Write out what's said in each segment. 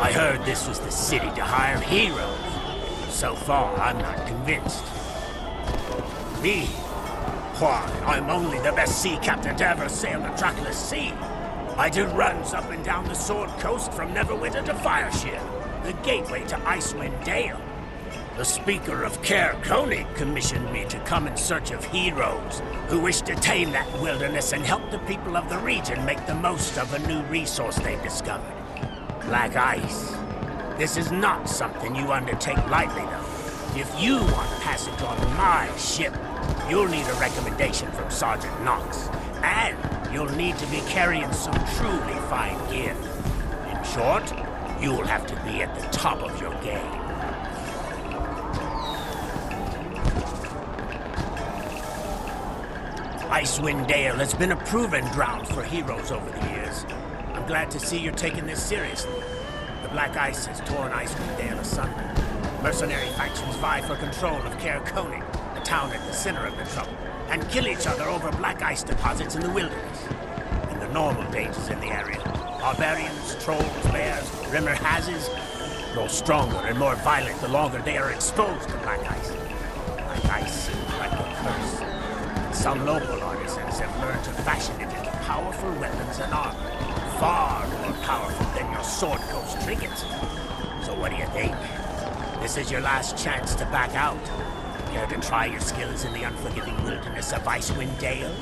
I heard this was the city to hire heroes. So far, I'm not convinced. Me? Why, I'm only the best sea captain to ever sail the trackless sea. I do runs up and down the Sword Coast from Neverwinter to Fireship, the gateway to Icewind Dale. The Speaker of Caer Konig commissioned me to come in search of heroes who wish to tame that wilderness and help the people of the region make the most of a new resource they've discovered. Black ice. This is not something you undertake lightly, though. If you want passage on my ship, you'll need a recommendation from Sergeant Knox. And you'll need to be carrying some truly fine gear. In short, you'll have to be at the top of your game. Icewind Dale has been a proven ground for heroes over the years. I'm glad to see you're taking this seriously. The Black Ice has torn Icewind Dale asunder. Mercenary factions vie for control of Caer Konig, the town at the center of the trouble, and kill each other over black ice deposits in the wilderness. In the normal dangers in the area, barbarians, trolls, bears, rimmer hazes grow stronger and more violent the longer they are exposed to black ice. Black ice seems like a curse. And some local artisans have learned to fashion it into powerful weapons and armor, far more powerful than your Sword Coast trinkets. So what do you think? This is your last chance to back out. Care to try your skills in the unforgiving wilderness of Icewind Dale?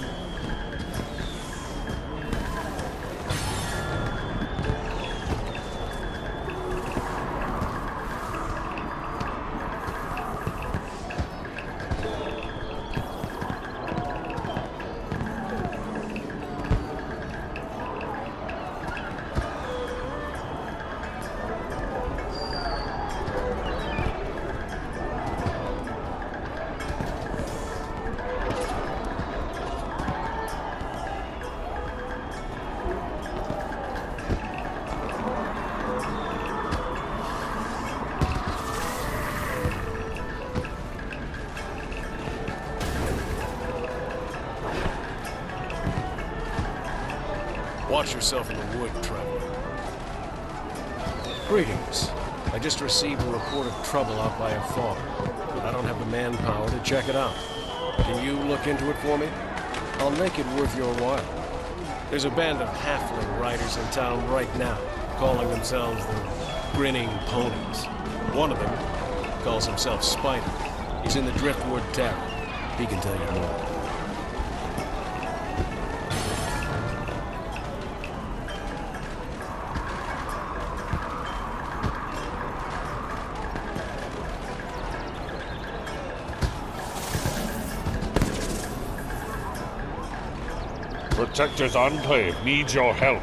Watch yourself in the wood, traveler. Greetings. I just received a report of trouble out by a farm, but I don't have the manpower to check it out. Can you look into it for me? I'll make it worth your while. There's a band of halfling riders in town right now, calling themselves the Grinning Ponies. One of them calls himself Spider. He's in the Driftwood Tavern. He can tell you more. Protector's Enclave needs your help.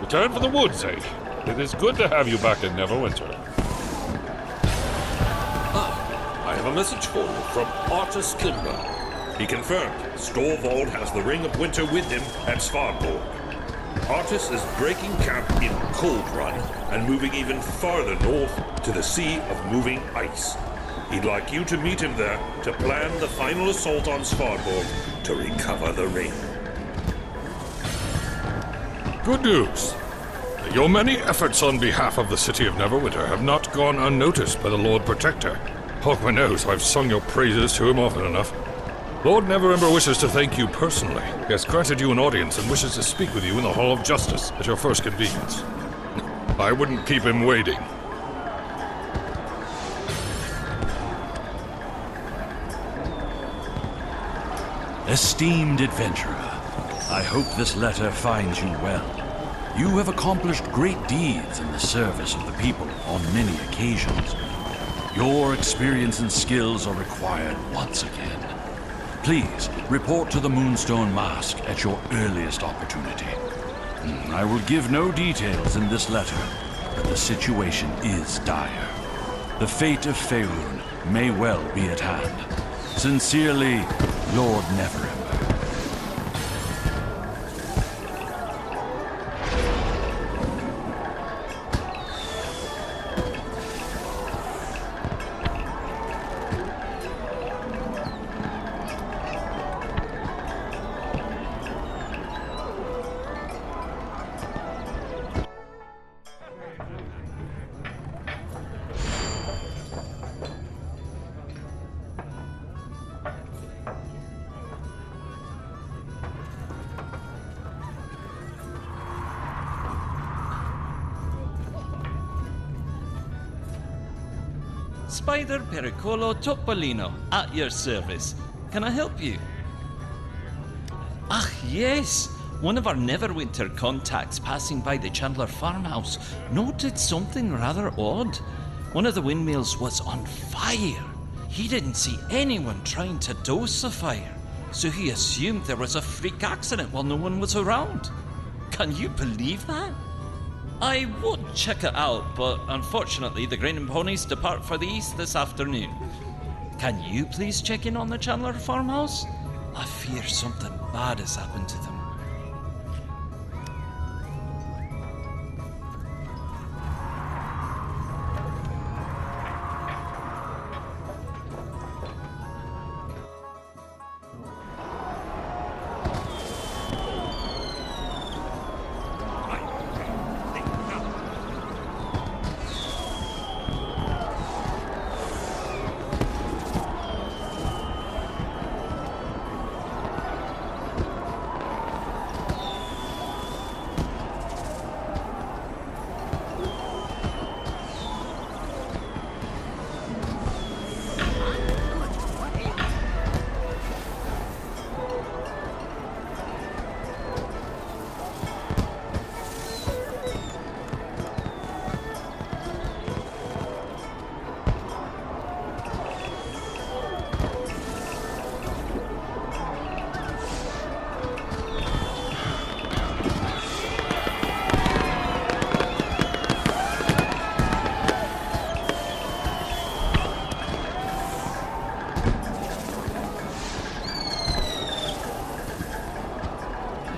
Return for the woods, eh? It is good to have you back in Neverwinter. I have a message for you from Artus Kimber. He confirmed Storvald has the Ring of Winter with him at Svartborg. Artus is breaking camp in Coldrine and moving even farther north to the Sea of Moving Ice. He'd like you to meet him there to plan the final assault on Svartborg to recover the ring. Good news. Your many efforts on behalf of the city of Neverwinter have not gone unnoticed by the Lord Protector. Hawkman knows I've sung your praises to him often enough. Lord Neverember wishes to thank you personally. He has granted you an audience and wishes to speak with you in the Hall of Justice at your first convenience. I wouldn't keep him waiting. Esteemed adventurer, I hope this letter finds you well. You have accomplished great deeds in the service of the people on many occasions. Your experience and skills are required once again. Please report to the Moonstone Mask at your earliest opportunity. I will give no details in this letter, but the situation is dire. The fate of Faerun may well be at hand. Sincerely, Lord Neverember. Spider Pericolo Topolino, at your service. Can I help you? Ah, yes. One of our Neverwinter contacts passing by the Chandler farmhouse noted something rather odd. One of the windmills was on fire. He didn't see anyone trying to douse the fire, so he assumed there was a freak accident while no one was around. Can you believe that? I would check it out, but unfortunately the Grain and Ponies depart for the east this afternoon. Can you please check in on the Chandler farmhouse? I fear something bad has happened to them.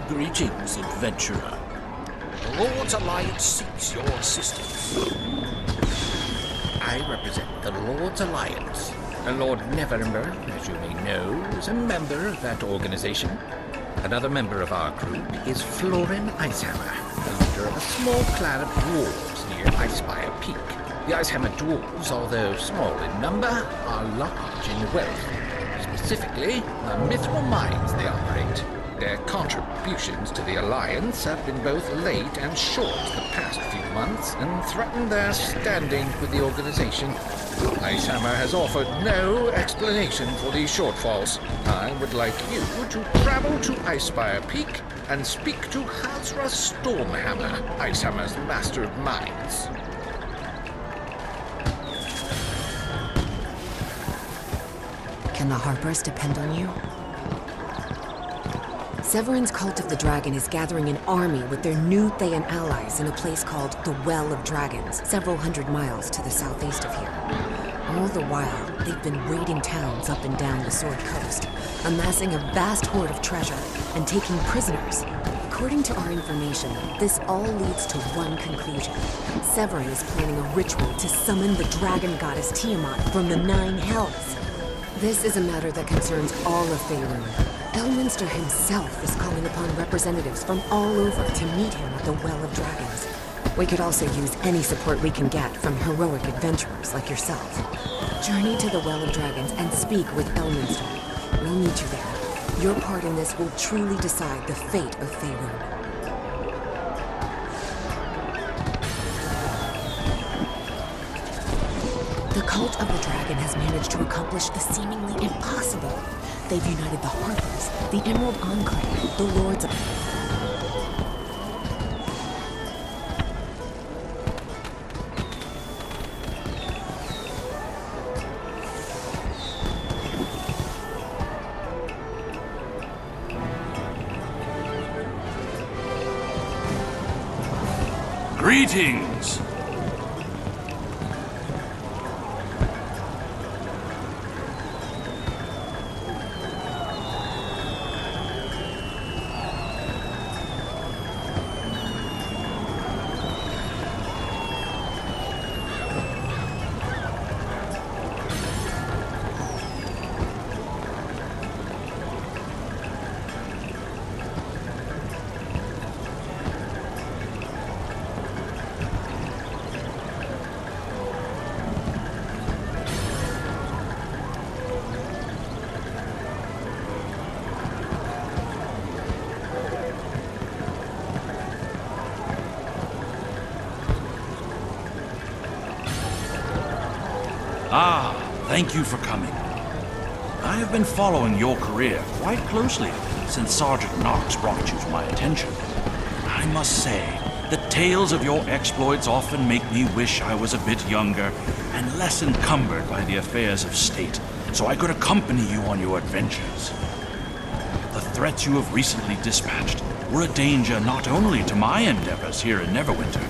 Greetings, adventurer. The Lord's Alliance seeks your assistance. I represent the Lord's Alliance. The Lord Neverember, as you may know, is a member of that organization. Another member of our group is Florin Icehammer, the leader of a small clan of dwarves near Icespire Peak. The Icehammer dwarves, although small in number, are large in wealth. specifically the mithril mines they operate. Their contributions to the Alliance have been both late and short the past few months and threaten their standing with the organization. Icehammer has offered no explanation for these shortfalls. I would like you to travel to Icespire Peak and speak to Hazra Stormhammer, Icehammer's master of mines. Can the Harpers depend on you? Severin's Cult of the Dragon is gathering an army with their new Thayan allies in a place called the Well of Dragons, several hundred miles to the southeast of here. All the while, they've been raiding towns up and down the Sword Coast, amassing a vast hoard of treasure and taking prisoners. According to our information, this all leads to one conclusion. Severin is planning a ritual to summon the dragon goddess Tiamat from the Nine Hells. This is a matter that concerns all of Faerun. Elminster himself is calling upon representatives from all over to meet him at the Well of Dragons. We could also use any support we can get from heroic adventurers like yourself. Journey to the Well of Dragons and speak with Elminster. We'll meet you there. Your part in this will truly decide the fate of Faerun. The Cult of the Dragon has managed to accomplish the seemingly impossible. They've united the Harpers, the Emerald Enclave, the Lords of... Greetings! Ah, thank you for coming. I have been following your career quite closely since Sergeant Knox brought you to my attention. I must say, the tales of your exploits often make me wish I was a bit younger and less encumbered by the affairs of state, so I could accompany you on your adventures. The threats you have recently dispatched were a danger not only to my endeavors here in Neverwinter,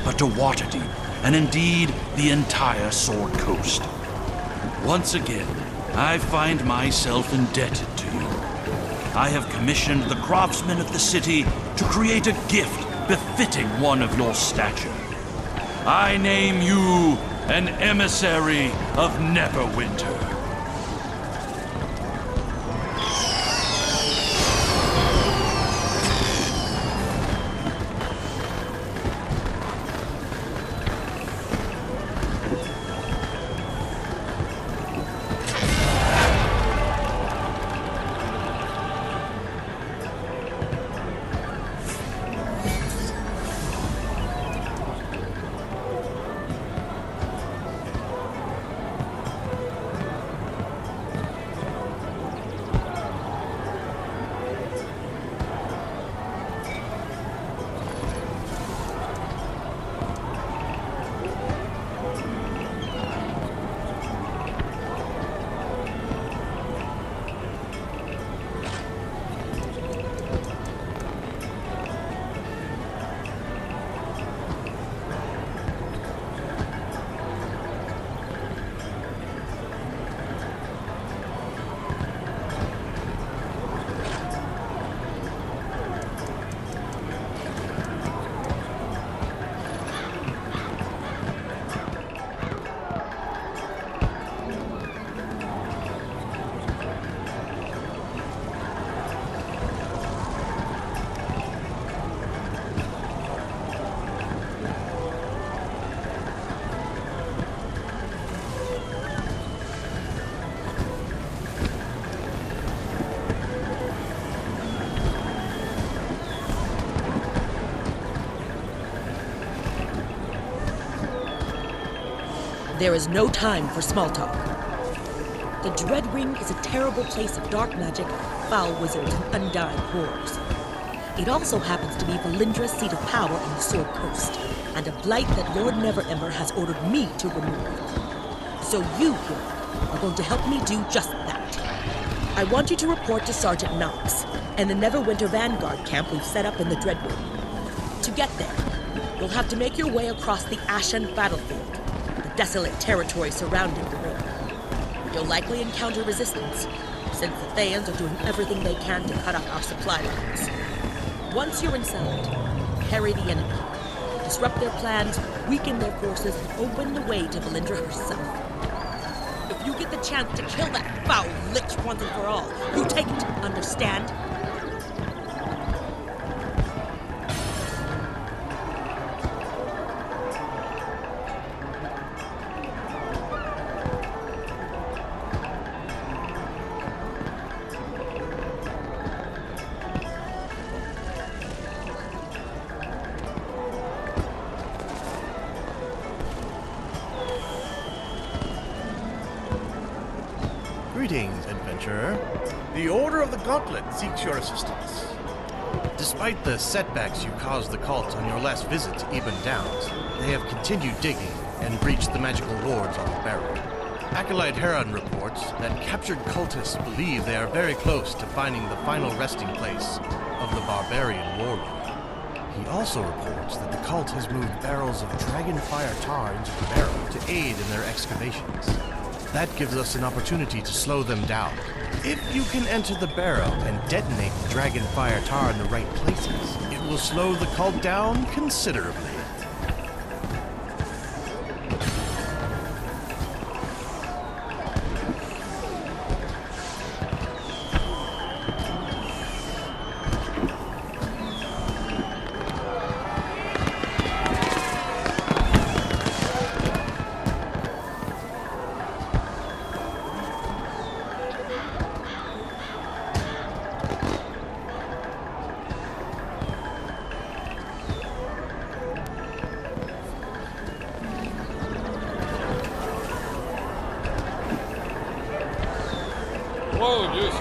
but to Waterdeep, and indeed the entire Sword Coast. Once again, I find myself indebted to you. I have commissioned the craftsmen of the city to create a gift befitting one of your stature. I name you an emissary of Neverwinter. There is no time for small talk. The Dread Ring is a terrible place of dark magic, foul wizards, and undying horrors. It also happens to be Valindra's seat of power on the Sword Coast, and a blight that Lord Neverember has ordered me to remove. So you, here, are going to help me do just that. I want you to report to Sergeant Knox and the Neverwinter Vanguard camp we've set up in the Dread Ring. To get there, you'll have to make your way across the Ashen Battlefield, the desolate territory surrounding the ring. You'll likely encounter resistance, since the Thayans are doing everything they can to cut off our supply lines. Once you're inside, harry the enemy, disrupt their plans, weaken their forces, and open the way to Valindra herself. If you get the chance to kill that foul lich once and for all, you take it, understand? Greetings, adventurer. The Order of the Gauntlet seeks your assistance. Despite the setbacks you caused the cult on your last visit to Eben Downs, they have continued digging and breached the magical wards on the barrow. Acolyte Heron reports that captured cultists believe they are very close to finding the final resting place of the barbarian warlord. He also reports that the cult has moved barrels of dragonfire tar into the barrow to aid in their excavations. That gives us an opportunity to slow them down. If you can enter the barrow and detonate the dragonfire tar in the right places, it will slow the cult down considerably. Hello, yes.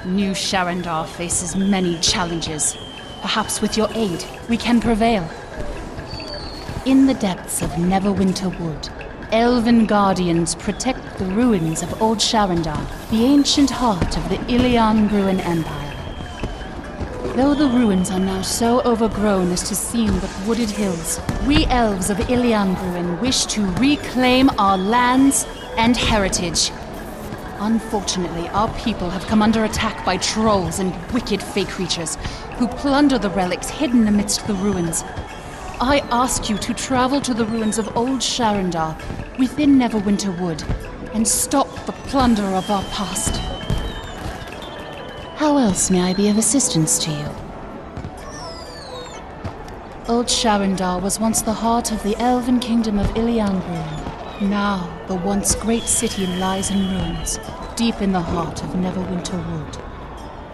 New Sharandar faces many challenges. Perhaps with your aid, we can prevail. In the depths of Neverwinter Wood, elven guardians protect the ruins of Old Sharandar, the ancient heart of the Ilian-Bruin Empire. Though the ruins are now so overgrown as to seem but wooded hills, we elves of Ilian-Bruin wish to reclaim our lands and heritage. Unfortunately, our people have come under attack by trolls and wicked fey creatures who plunder the relics hidden amidst the ruins. I ask you to travel to the ruins of Old Sharandar within Neverwinter Wood and stop the plunder of our past. How else may I be of assistance to you? Old Sharandar was once the heart of the elven kingdom of Ilian-Bruin. Now, the once great city lies in ruins, deep in the heart of Neverwinter Wood.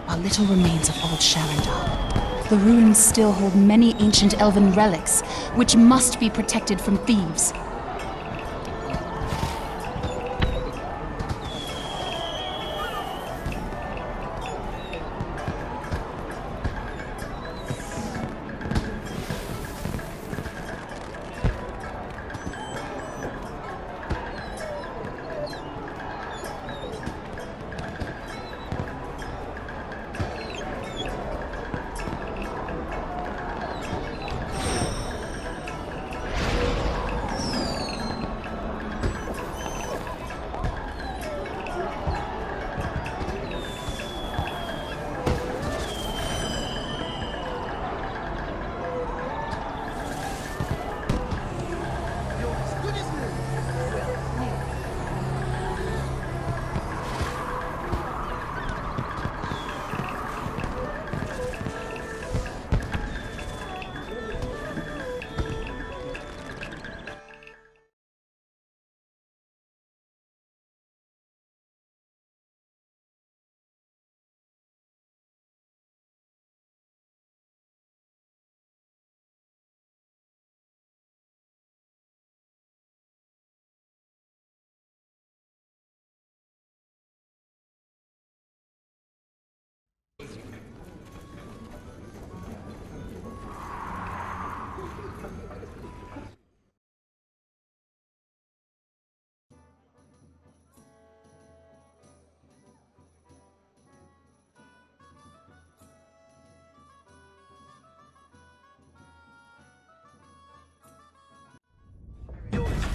Are little remains of Old Sharandar. The ruins still hold many ancient elven relics, which must be protected from thieves.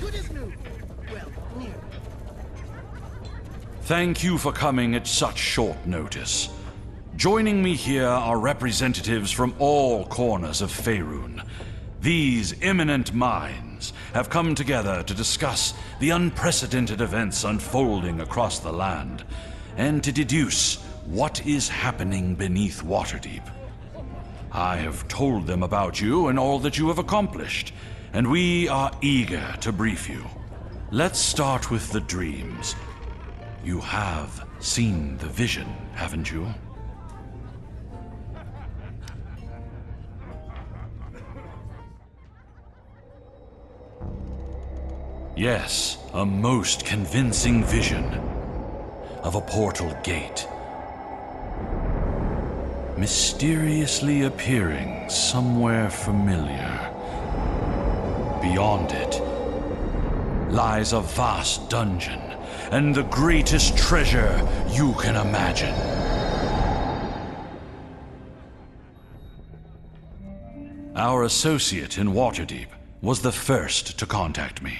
Good as new. Well, near. Thank you for coming at such short notice. Joining me here are representatives from all corners of Faerun. These eminent minds have come together to discuss the unprecedented events unfolding across the land, and to deduce what is happening beneath Waterdeep. I have told them about you and all that you have accomplished, and we are eager to brief you. Let's start with the dreams. You have seen the vision, haven't you? Yes, a most convincing vision of a portal gate, mysteriously appearing somewhere familiar. Beyond it lies a vast dungeon and the greatest treasure you can imagine. Our associate in Waterdeep was the first to contact me.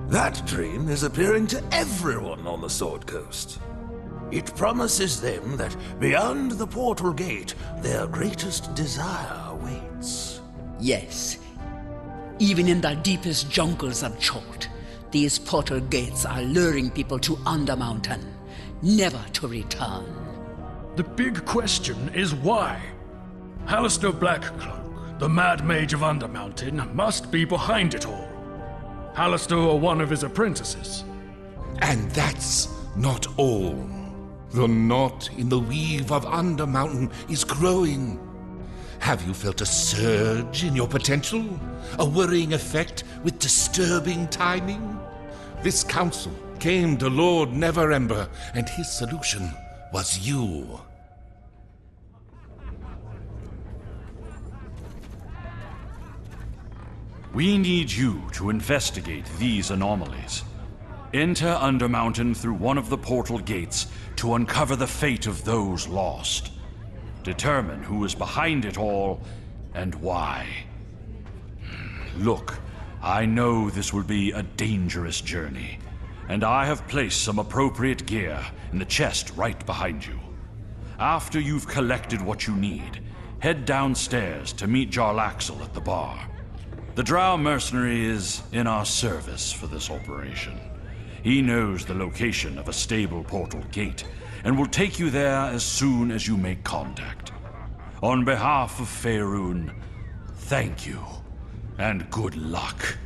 That dream is appearing to everyone on the Sword Coast. It promises them that beyond the portal gate, their greatest desire awaits. Yes. Even in the deepest jungles of Chult, these portal gates are luring people to Undermountain, never to return. The big question is why? Hallister Blackcloak, the Mad Mage of Undermountain, must be behind it all. Hallister or one of his apprentices. And that's not all. The knot in the weave of Undermountain is growing. Have you felt a surge in your potential? A worrying effect with disturbing timing? This council came to Lord Neverember, and his solution was you. We need you to investigate these anomalies. Enter Undermountain through one of the portal gates to uncover the fate of those lost. Determine who is behind it all and why. Look, I know this will be a dangerous journey, and I have placed some appropriate gear in the chest right behind you. After you've collected what you need, head downstairs to meet Jarlaxle at the bar. The Drow mercenary is in our service for this operation. He knows the location of a stable portal gate and will take you there as soon as you make contact. On behalf of Faerun, thank you and good luck.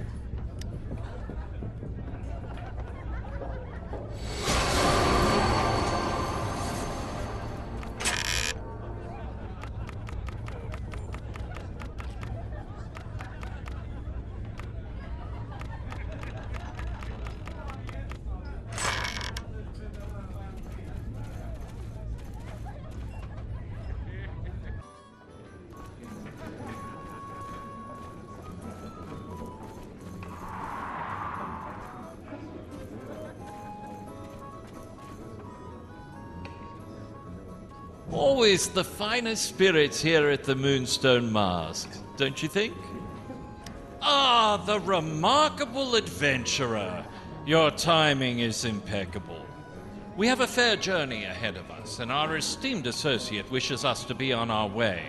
Always the finest spirits here at the Moonstone Mask, don't you think? Ah, the remarkable adventurer. Your timing is impeccable. We have a fair journey ahead of us, and our esteemed associate wishes us to be on our way.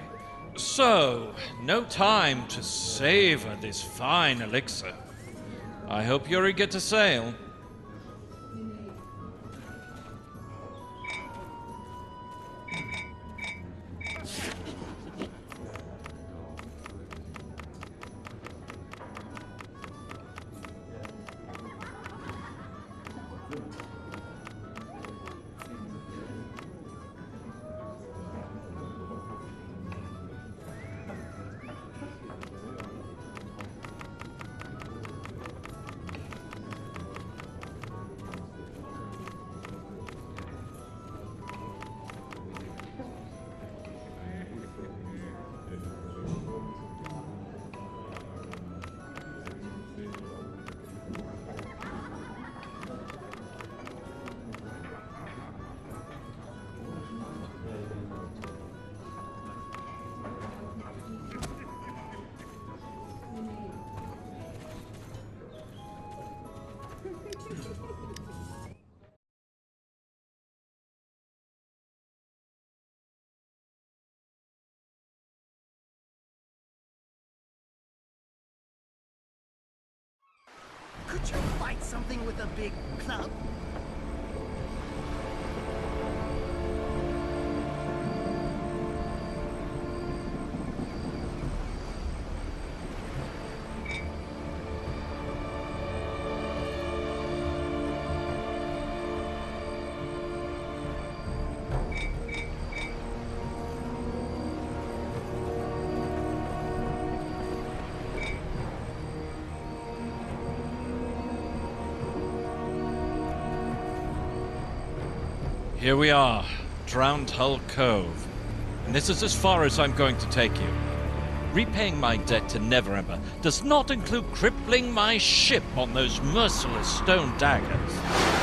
So, no time to savor this fine elixir. I hope you're eager to sail. Could you fight something with a big club? Here we are, Drowned Hull Cove. And this is as far as I'm going to take you. Repaying my debt to Neverember does not include crippling my ship on those merciless stone daggers.